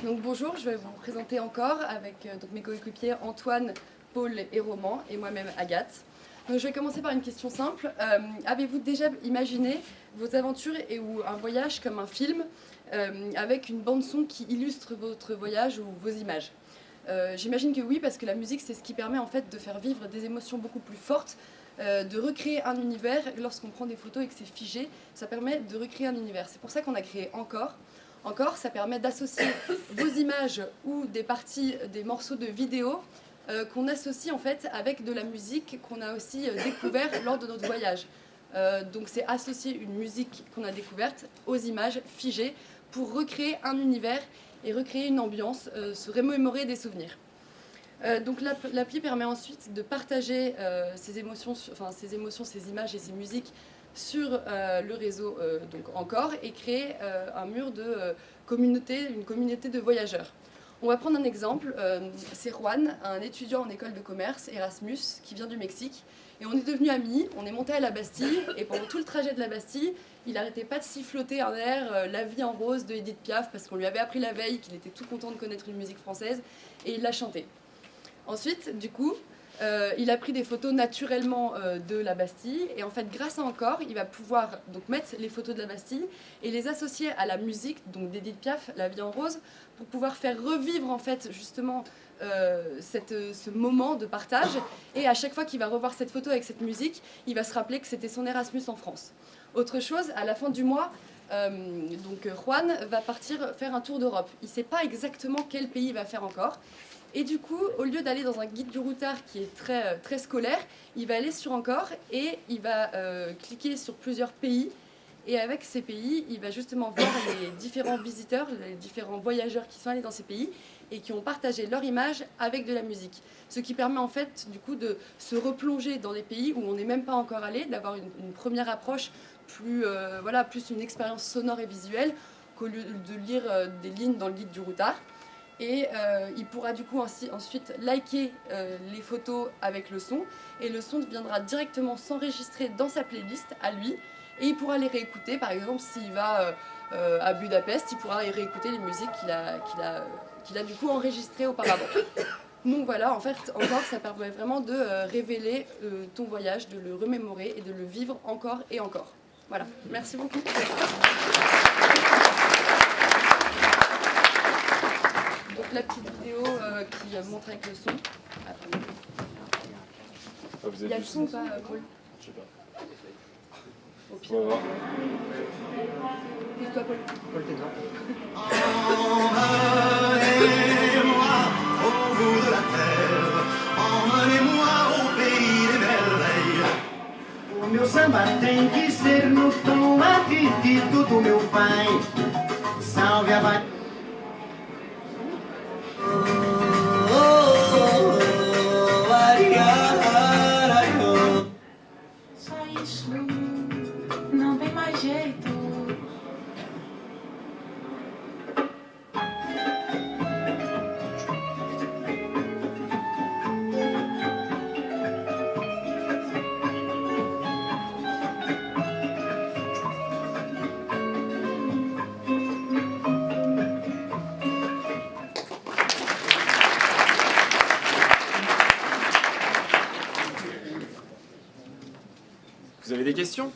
Donc bonjour, je vais vous présenter encore avec mes coéquipiers Antoine, Paul et Roman et moi-même Agathe. Donc je vais commencer par une question simple. Avez-vous déjà imaginé vos aventures ou un voyage comme un film avec une bande-son qui illustre votre voyage ou vos images? J'imagine que oui, parce que la musique c'est ce qui permet en fait de faire vivre des émotions beaucoup plus fortes, de recréer un univers. Lorsqu'on prend des photos et que c'est figé, ça permet de recréer un univers. C'est pour ça qu'on a créé Encore. Encore, ça permet d'associer vos images ou des parties, des morceaux de vidéo qu'on associe en fait avec de la musique qu'on a aussi découvert lors de notre voyage. Donc c'est associer une musique qu'on a découverte aux images figées pour recréer un univers et recréer une ambiance, se remémorer des souvenirs. Donc l'appli permet ensuite de partager ces émotions, ces images et ces musiques sur le réseau donc Encore et créer un mur de communauté, une communauté de voyageurs. On va prendre un exemple, c'est Juan, un étudiant en école de commerce, Erasmus, qui vient du Mexique. Et on est devenus amis, on est monté à la Bastille, et pendant tout le trajet de la Bastille, il n'arrêtait pas de siffloter un air, La vie en rose de Edith Piaf, parce qu'on lui avait appris la veille qu'il était tout content de connaître une musique française, et il l'a chanté. Ensuite, du coup, il a pris des photos naturellement de la Bastille, et en fait, grâce à Encore, il va pouvoir donc mettre les photos de la Bastille et les associer à la musique donc d'Edith Piaf, La vie en rose, pour pouvoir faire revivre en fait justement ce moment de partage. Et à chaque fois qu'il va revoir cette photo avec cette musique, il va se rappeler que c'était son Erasmus en France. Autre chose, à la fin du mois, donc Juan va partir faire un tour d'Europe. Il ne sait pas exactement quel pays il va faire encore. Et du coup, au lieu d'aller dans un guide du routard qui est très scolaire, il va aller sur Encore et il va cliquer sur plusieurs pays. Et avec ces pays, il va justement voir les différents visiteurs, les différents voyageurs qui sont allés dans ces pays et qui ont partagé leur image avec de la musique. Ce qui permet en fait du coup de se replonger dans des pays où on n'est même pas encore allé, d'avoir une première approche plus une expérience sonore et visuelle qu'au lieu de lire des lignes dans le guide du routard. Et il pourra du coup ensuite liker les photos avec le son, et le son viendra directement s'enregistrer dans sa playlist à lui, et il pourra les réécouter. Par exemple, s'il va à Budapest, il pourra y réécouter les musiques qu'il a du coup enregistrées auparavant. Donc voilà, en fait, Encore, ça permet vraiment de révéler ton voyage, de le remémorer et de le vivre encore et encore. Voilà, merci beaucoup. Donc la petite vidéo qui montre avec le son. Il y a le son ou pas, Paul? Je sais pas. Au pire. On va voir. Pousse-toi, Paul. Paul, t'es dedans. Emmenez-moi au bout de la terre, emmenez-moi au pays des merveilles. O meu samba tem que ser no tom acredito do meu pai. Salve a vai. Só isso, não tem mais jeito. Vous avez des questions ?